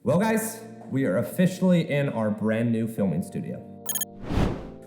Well guys, we are officially in our brand new filming studio.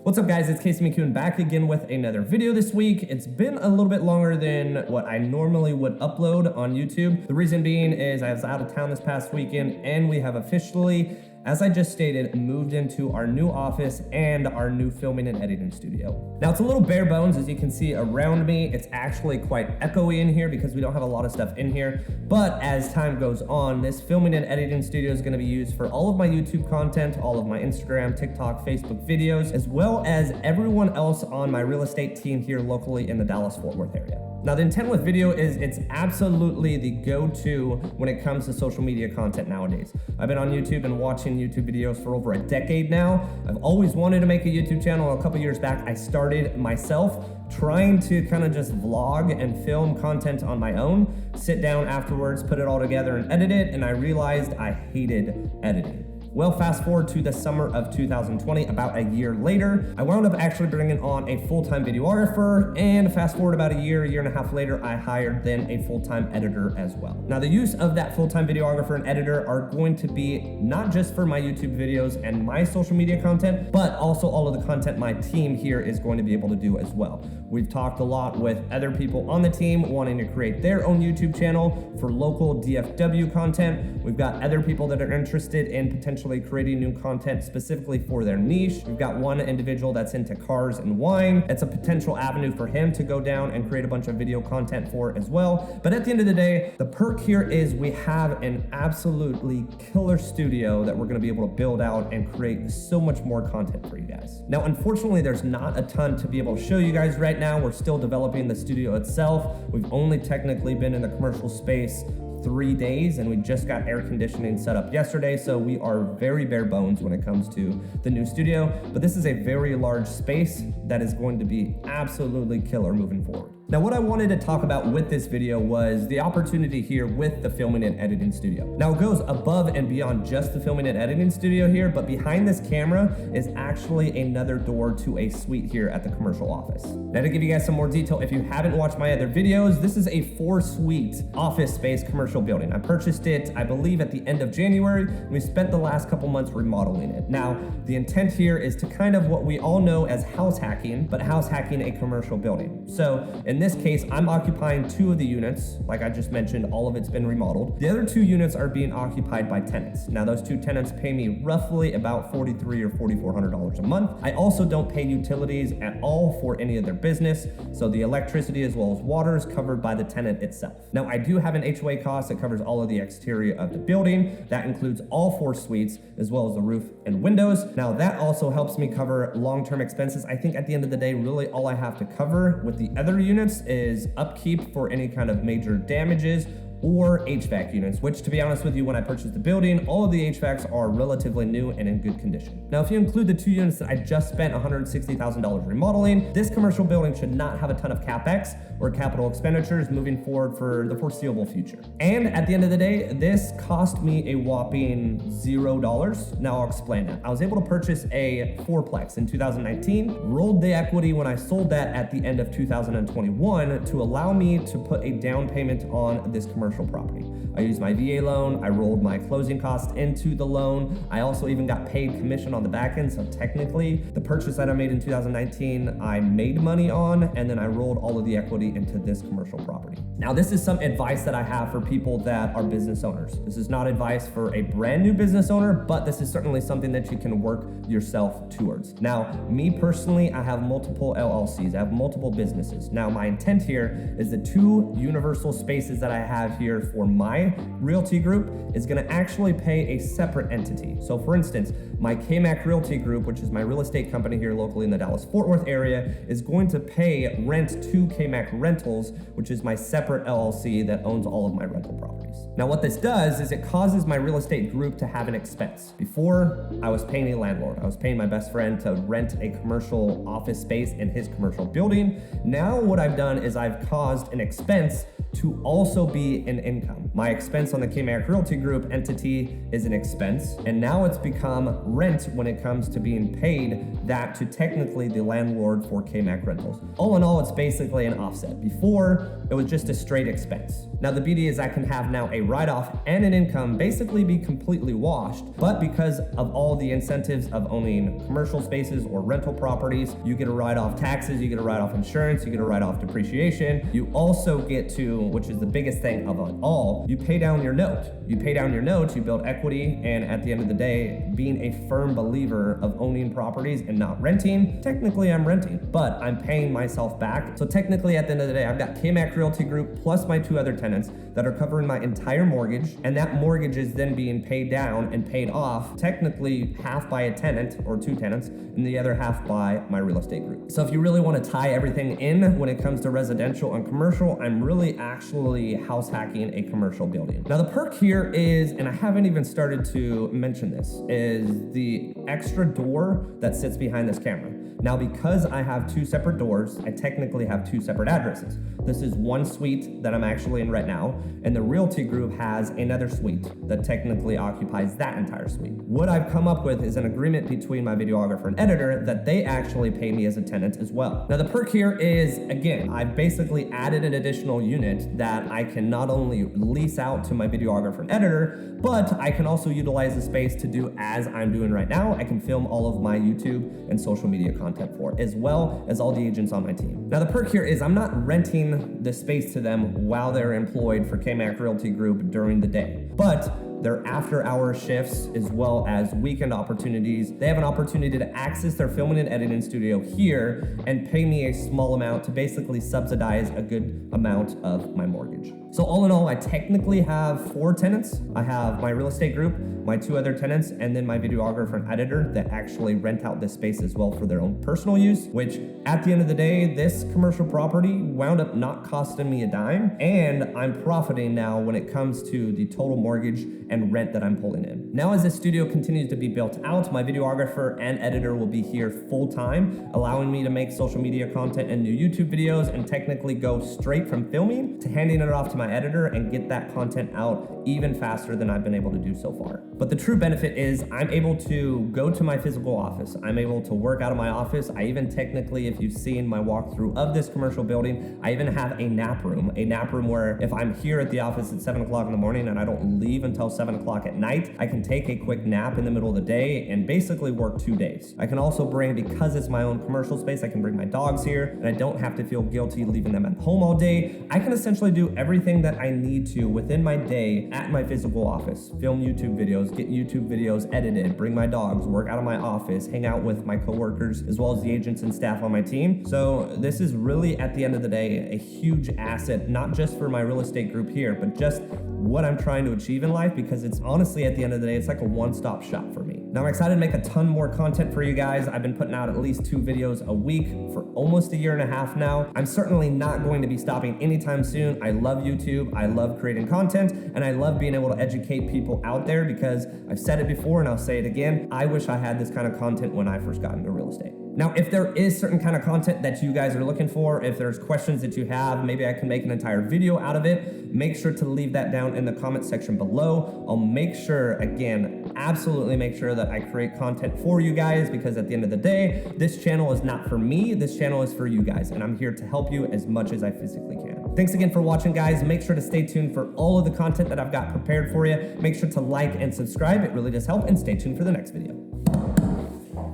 What's up guys, it's McKeown back again with another video this week. It's been a little bit longer than what I normally would upload on YouTube. The reason being is I was out of town this past weekend and we have officially, as I just stated, moved into our new office and our new filming and editing studio. Now it's a little bare bones, as you can see around me. It's actually quite echoey in here because we don't have a lot of stuff in here. But as time goes on, this filming and editing studio is gonna be used for all of my YouTube content, all of my Instagram, TikTok, Facebook videos, as well as everyone else on my real estate team here locally in the Dallas-Fort Worth area. Now the intent with video is it's absolutely the go-to when it comes to social media content nowadays. I've been on YouTube and watching YouTube videos for over a decade now. I've always wanted to make a YouTube channel. A couple years back, I started myself trying to kind of just vlog and film content on my own, sit down afterwards, put it all together and edit it, and I realized I hated editing. Well, fast forward to the summer of 2020, about a year later, I wound up actually bringing on a full-time videographer, and fast forward about a year and a half later, I hired then a full-time editor as well. Now, the use of that full-time videographer and editor are going to be not just for my YouTube videos and my social media content, but also all of the content my team here is going to be able to do as well. We've talked a lot with other people on the team wanting to create their own YouTube channel for local DFW content. We've got other people that are interested in potentially creating new content specifically for their niche. We've got one individual that's into cars and wine. It's a potential avenue for him to go down and create a bunch of video content for as well. But at the end of the day, the perk here is we have an absolutely killer studio that we're gonna be able to build out and create so much more content for you guys. Now, unfortunately, there's not a ton to be able to show you guys right now. We're still developing the studio itself. We've only technically been in the commercial space 3 days and we just got air conditioning set up yesterday, so we are very bare bones when it comes to the new studio, but this is a very large space that is going to be absolutely killer moving forward. Now, what I wanted to talk about with this video was the opportunity here with the filming and editing studio. Now, it goes above and beyond just the filming and editing studio here, but behind this camera is actually another door to a suite here at the commercial office. Now, to give you guys some more detail, if you haven't watched my other videos, this is a 4-suite office space commercial building. I purchased it, I believe, at the end of January, and we spent the last couple months remodeling it. Now, the intent here is to kind of what we all know as house hacking, but house hacking a commercial building. So, in this case, I'm occupying 2 of the units. Like I just mentioned, all of it's been remodeled. The other 2 units are being occupied by tenants. Now, those 2 tenants pay me roughly about $4,300 or $4,400 a month. I also don't pay utilities at all for any of their business, so the electricity as well as water is covered by the tenant itself. Now, I do have an HOA cost that covers all of the exterior of the building. That includes all 4 suites, as well as the roof and windows. Now, that also helps me cover long-term expenses. I think at the end of the day, really all I have to cover with the other units is upkeep for any kind of major damages or HVAC units, which, to be honest with you, when I purchased the building, all of the HVACs are relatively new and in good condition. Now, if you include the 2 units that I just spent $160,000 remodeling, this commercial building should not have a ton of CapEx or capital expenditures moving forward for the foreseeable future. And at the end of the day, this cost me a whopping $0. Now I'll explain that. I was able to purchase a 4-plex in 2019, rolled the equity when I sold that at the end of 2021 to allow me to put a down payment on this commercial property. I used my VA loan, I rolled my closing costs into the loan. I also even got paid commission on the back end, so technically the purchase that I made in 2019, I made money on, and then I rolled all of the equity into this commercial property. Now, this is some advice that I have for people that are business owners. This is not advice for a brand new business owner, but this is certainly something that you can work yourself towards. Now, me personally, I have multiple LLCs, I have multiple businesses. Now, my intent here is the 2 universal spaces that I have here for my realty group is gonna actually pay a separate entity. So for instance, my KMAC Realty Group, which is my real estate company here locally in the Dallas-Fort Worth area, is going to pay rent to KMAC Rentals, which is my separate LLC that owns all of my rental properties. Now, what this does is it causes my real estate group to have an expense. Before, I was paying a landlord. I was paying my best friend to rent a commercial office space in his commercial building. Now, what I've done is I've caused an expense to also be an income. My expense on the K-Mac Realty Group entity is an expense, and now it's become rent when it comes to being paid that to technically the landlord for K-Mac Rentals. All in all, it's basically an offset. Before, it was just a straight expense. Now the beauty is I can have now a write-off and an income basically be completely washed, but because of all the incentives of owning commercial spaces or rental properties, you get a write-off taxes, you get a write-off insurance, you get a write-off depreciation. You also get to, which is the biggest thing of it all, you pay down your note. You pay down your note, you build equity, and at the end of the day, being a firm believer of owning properties and not renting, technically I'm renting, but I'm paying myself back. So technically at the end of the day, I've got K-Mac Realty Group plus my 2 other tenants that are covering my entire mortgage, and that mortgage is then being paid down and paid off, technically half by a tenant or 2 tenants, and the other half by my real estate group. So if you really want to tie everything in when it comes to residential and commercial, I'm really actually house hacking a commercial building. Now the perk here is, and I haven't even started to mention this, is the extra door that sits behind this camera. Now, because I have 2 separate doors, I technically have 2 separate addresses. This is one suite that I'm actually in right now, and the realty group has another suite that technically occupies that entire suite. What I've come up with is an agreement between my videographer and editor that they actually pay me as a tenant as well. Now, the perk here is, again, I've basically added an additional unit that I can not only lease out to my videographer and editor, but I can also utilize the space to do as I'm doing right now. I can film all of my YouTube and social media content for, as well as all the agents on my team. Now the perk here is I'm not renting the space to them while they're employed for K-Mac Realty Group during the day, but their after-hour shifts as well as weekend opportunities. They have an opportunity to access their filming and editing studio here and pay me a small amount to basically subsidize a good amount of my mortgage. So all in all, I technically have 4 tenants. I have my real estate group, my 2 other tenants, and then my videographer and editor that actually rent out this space as well for their own personal use, which at the end of the day, this commercial property wound up not costing me a dime, and I'm profiting now when it comes to the total mortgage and rent that I'm pulling in. Now, as this studio continues to be built out, my videographer and editor will be here full time, allowing me to make social media content and new YouTube videos and technically go straight from filming to handing it off to my editor and get that content out even faster than I've been able to do so far. But the true benefit is I'm able to go to my physical office. I'm able to work out of my office. I even technically, if you've seen my walkthrough of this commercial building, I even have a nap room where if I'm here at the office at 7 o'clock in the morning and I don't leave until 7 o'clock at night, I can take a quick nap in the middle of the day and basically work 2 days. I can also bring, because it's my own commercial space, I can bring my dogs here and I don't have to feel guilty leaving them at home all day. I can essentially do everything that I need to within my day at my physical office. Film YouTube videos, get YouTube videos edited, bring my dogs, work out of my office, hang out with my coworkers, as well as the agents and staff on my team. So this is really, at the end of the day, a huge asset, not just for my real estate group here, but just what I'm trying to achieve in life, because it's honestly, at the end of the day, it's like a one-stop shop for me. Now I'm excited to make a ton more content for you guys. I've been putting out at least 2 videos a week for almost a year and a half now. I'm certainly not going to be stopping anytime soon. I love YouTube, I love creating content, and I love being able to educate people out there, because I've said it before and I'll say it again, I wish I had this kind of content when I first got into real estate. Now, if there is certain kind of content that you guys are looking for, if there's questions that you have, maybe I can make an entire video out of it, make sure to leave that down in the comment section below. I'll make sure, again, absolutely make sure that I create content for you guys, because at the end of the day, this channel is not for me, this channel is for you guys, and I'm here to help you as much as I physically can. Thanks again for watching, guys. Make sure to stay tuned for all of the content that I've got prepared for you. Make sure to like and subscribe, it really does help, and stay tuned for the next video.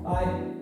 Bye.